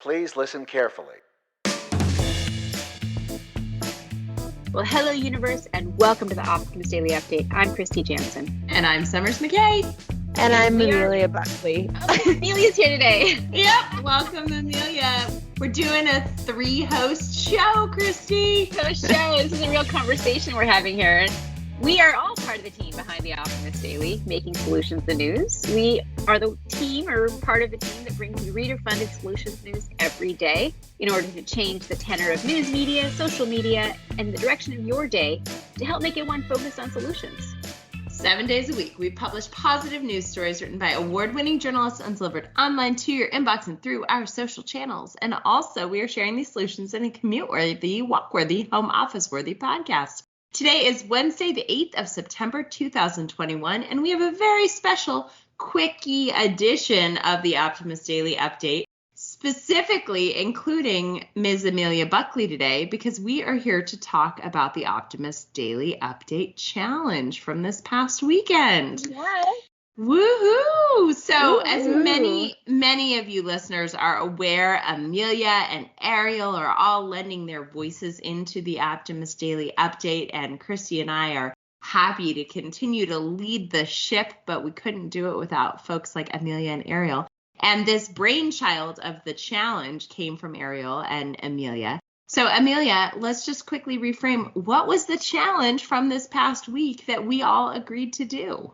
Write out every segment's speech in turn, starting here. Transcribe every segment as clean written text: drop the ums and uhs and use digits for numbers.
Please listen carefully. Well, hello, universe, and welcome to the Optimist Daily Update. I'm Kristy Jansen. And I'm Summers McKay. And I'm Amelia Buckley. Amelia's here today. Yep. Welcome, Amelia. We're doing a 3-host show, Kristy. This is a real conversation we're having here. We are all part of the team behind the Optimist Daily, making solutions the news. We are the team or part of the team that brings you reader-funded solutions news every day in order to change the tenor of news media, social media, and the direction of your day to help make it one focused on solutions. 7 days a week, we publish positive news stories written by award-winning journalists and delivered online to your inbox and through our social channels. And also, we are sharing these solutions in a commute-worthy, walk-worthy, home office-worthy podcast. Today is Wednesday, the 8th of September, 2021, and we have a very special quickie edition of the Optimist Daily Update, specifically including Ms. Amelia Buckley today, because we are here to talk about the Optimist Daily Update Challenge from this past weekend. Yes. Woohoo! So Woo-hoo. As many of you listeners are aware, Amelia and Ariel are all lending their voices into the Optimist Daily Update, and Kristy and I are happy to continue to lead the ship, but we couldn't do it without folks like Amelia and Ariel. And this brainchild of the challenge came from Ariel and Amelia. So Amelia, let's just quickly reframe. What was the challenge from this past week that we all agreed to do?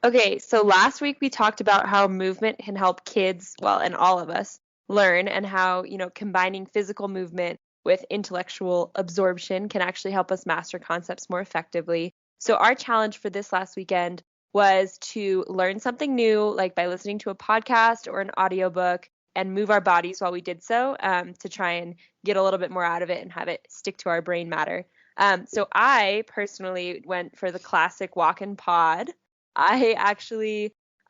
Okay, so last week we talked about how movement can help kids, and all of us, learn, and how, combining physical movement with intellectual absorption can actually help us master concepts more effectively. So our challenge for this last weekend was to learn something new, like by listening to a podcast or an audiobook, and move our bodies while we did so, to try and get a little bit more out of it and have it stick to our brain matter. So I personally went for the classic walk and pod. I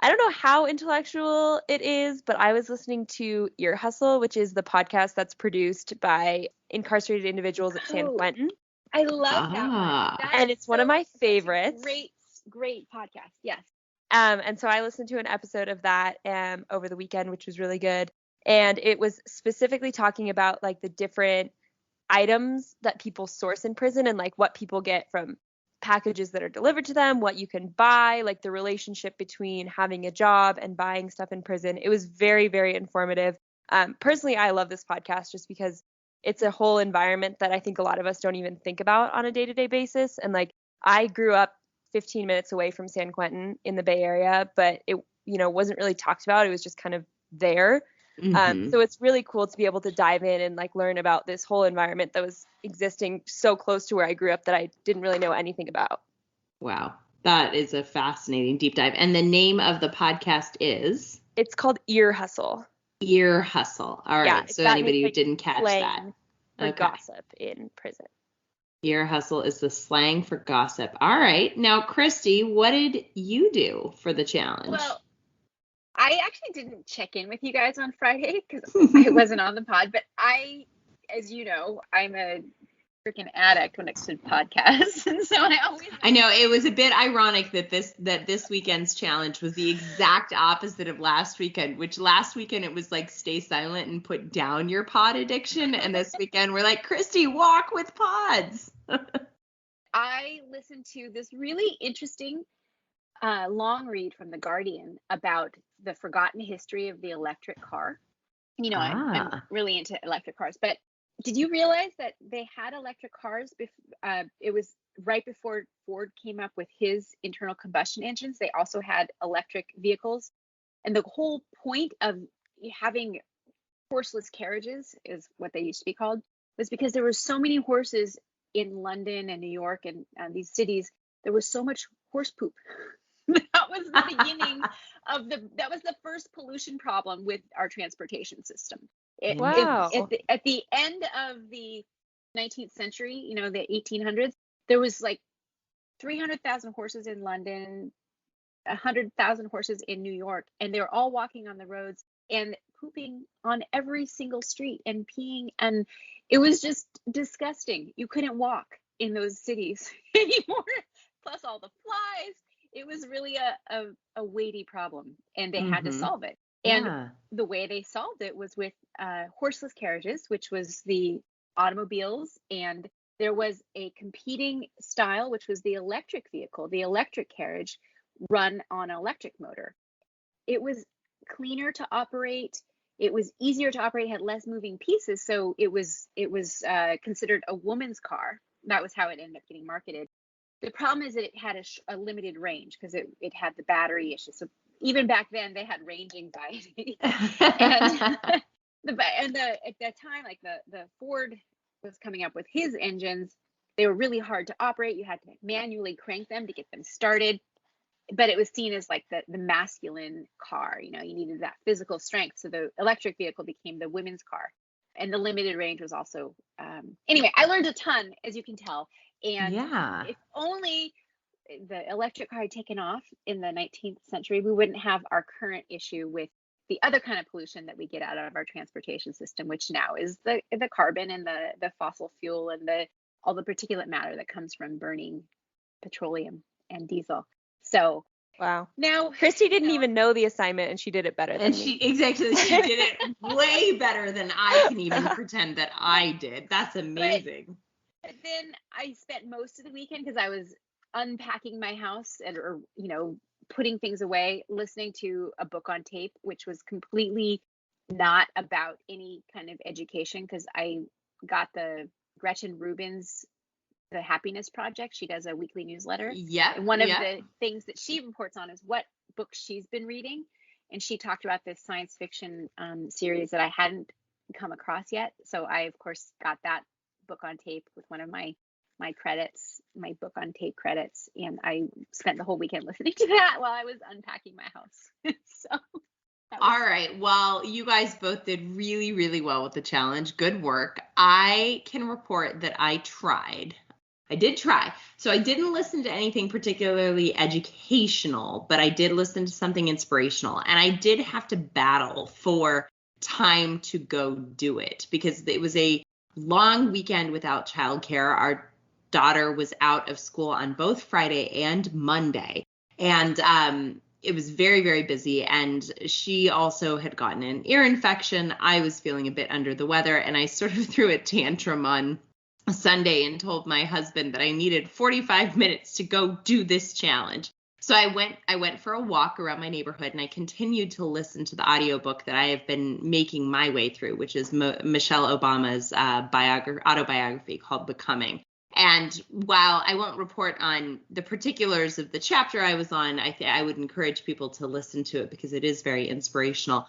don't know how intellectual it is, but I was listening to Ear Hustle, which is the podcast that's produced by incarcerated individuals at San Quentin. I love that one. And it's one of my favorites. Great podcast. Yes. And so I listened to an episode of that over the weekend, which was really good. And it was specifically talking about like the different items that people source in prison and like what people get from packages that are delivered to them, what you can buy, like the relationship between having a job and buying stuff in prison. It was very, very informative. Personally, I love this podcast just because it's a whole environment that I think a lot of us don't even think about on a day-to-day basis. And like I grew up 15 minutes away from San Quentin in the Bay Area, but it, wasn't really talked about. It was just kind of there. So it's really cool to be able to dive in and like learn about this whole environment that was existing so close to where I grew up that I didn't really know anything about. Wow. That is a fascinating deep dive. And the name of the podcast is? It's called Ear Hustle. Ear Hustle. All right. Yeah, so anybody who didn't catch that. For gossip in prison. Ear Hustle is the slang for gossip. All right. Now, Kristy, what did you do for the challenge? Well, I actually didn't check in with you guys on Friday because I wasn't on the pod, but as you know, I'm a freaking addict when it comes to podcasts, and so I know it was a bit ironic that this weekend's challenge was the exact opposite of last weekend, which last weekend it was like stay silent and put down your pod addiction, and this weekend we're like, Kristy, walk with pods. I listened to this really interesting long read from The Guardian about the forgotten history of the electric car. I'm really into electric cars, but did you realize that they had electric cars? It was right before Ford came up with his internal combustion engines. They also had electric vehicles. And the whole point of having horseless carriages, is what they used to be called, was because there were so many horses in London and New York and these cities. There was so much horse poop. That was the beginning that was the first pollution problem with our transportation system. Wow. At the end of the 19th century, the 1800s, there was like 300,000 horses in London, 100,000 horses in New York, and they were all walking on the roads and pooping on every single street and peeing, and it was just disgusting. You couldn't walk in those cities anymore, plus all the flies. It was really a weighty problem, and they had to solve it. And the way they solved it was with horseless carriages, which was the automobiles, and there was a competing style, which was the electric vehicle, the electric carriage run on an electric motor. It was cleaner to operate. It was easier to operate, had less moving pieces. So it was considered a woman's car. That was how it ended up getting marketed. The problem is that it had a limited range because it had the battery issue. So even back then they had range anxiety. and at that time, like the Ford was coming up with his engines. They were really hard to operate. You had to manually crank them to get them started. But it was seen as like the masculine car. You needed that physical strength. So the electric vehicle became the women's car. And the limited range was also, anyway, I learned a ton, as you can tell. And if only the electric car had taken off in the 19th century, we wouldn't have our current issue with the other kind of pollution that we get out of our transportation system, which now is the carbon and the fossil fuel and all the particulate matter that comes from burning petroleum and diesel. So wow. Now Kristy didn't even know the assignment, and she did it better than me. She did it way better than I can even pretend that I did. That's amazing. But then I spent most of the weekend, because I was unpacking my house or putting things away, listening to a book on tape, which was completely not about any kind of education, because I got the Gretchen Rubin's The Happiness Project. She does a weekly newsletter. Yeah. And one of the things that she reports on is what books she's been reading. And she talked about this science fiction series that I hadn't come across yet. So I, of course, got that book on tape with one of my credits, my book on tape credits. And I spent the whole weekend listening to that while I was unpacking my house. So. All right. Well, you guys both did really, really well with the challenge. Good work. I can report that I tried. I did try. So I didn't listen to anything particularly educational, but I did listen to something inspirational. And I did have to battle for time to go do it because it was a long weekend without childcare. Our daughter was out of school on both Friday and Monday. And it was very, very busy. And she also had gotten an ear infection. I was feeling a bit under the weather. And I sort of threw a tantrum on Sunday and told my husband that I needed 45 minutes to go do this challenge. So I went for a walk around my neighborhood, and I continued to listen to the audiobook that I have been making my way through, which is Michelle Obama's autobiography called Becoming. And while I won't report on the particulars of the chapter I was on, I would encourage people to listen to it because it is very inspirational.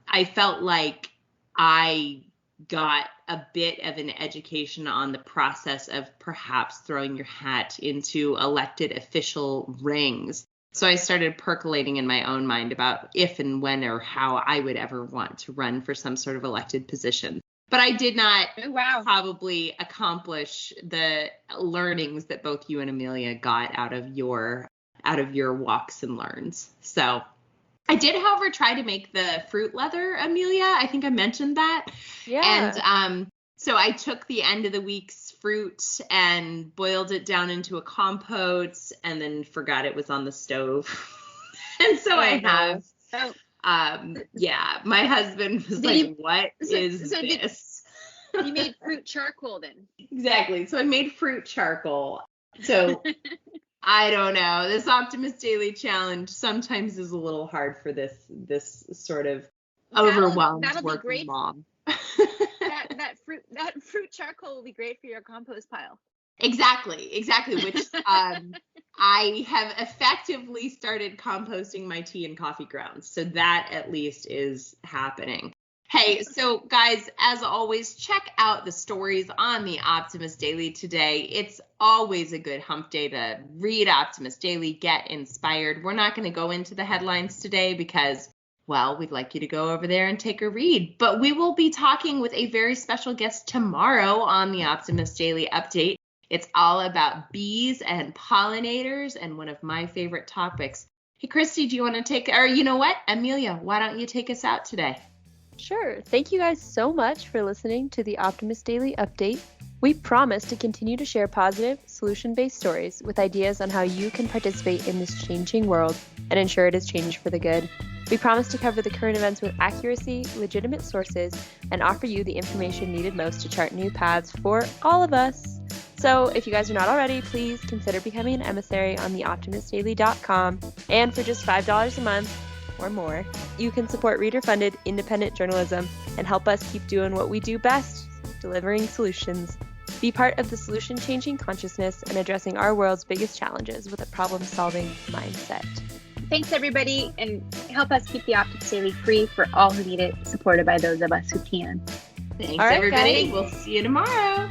I felt like I got a bit of an education on the process of perhaps throwing your hat into elected official rings. So I started percolating in my own mind about if and when or how I would ever want to run for some sort of elected position. But I did not probably accomplish the learnings that both you and Amelia got out of your walks and learns. So I did, however, try to make the fruit leather, Amelia. I think I mentioned that. Yeah. And so I took the end of the week's fruit and boiled it down into a compote and then forgot it was on the stove. And so my husband was what is this? You made fruit charcoal then. Exactly. So I made fruit charcoal. So I don't know. This Optimist Daily challenge sometimes is a little hard for this sort of overwhelmed working mom. that fruit charcoal will be great for your compost pile. Exactly. Which I have effectively started composting my tea and coffee grounds. So that at least is happening. Hey, so guys, as always, check out the stories on the Optimist Daily today. It's always a good hump day to read Optimist Daily, get inspired. We're not going to go into the headlines today because, well, we'd like you to go over there and take a read. But we will be talking with a very special guest tomorrow on the Optimist Daily Update. It's all about bees and pollinators and one of my favorite topics. Hey, Kristy, do you want to or you know what? Amelia, why don't you take us out today? Sure. Thank you guys so much for listening to the Optimist Daily Update. We promise to continue to share positive, solution-based stories with ideas on how you can participate in this changing world and ensure it is changed for the good. We promise to cover the current events with accuracy, legitimate sources, and offer you the information needed most to chart new paths for all of us. So if you guys are not already, please consider becoming an emissary on theoptimistdaily.com. And for just $5 a month or more, you can support reader-funded independent journalism and help us keep doing what we do best, delivering solutions. Be part of the solution-changing consciousness and addressing our world's biggest challenges with a problem-solving mindset. Thanks, everybody, and help us keep the Optimist Daily free for all who need it, supported by those of us who can. Thanks, everybody. Guys. We'll see you tomorrow.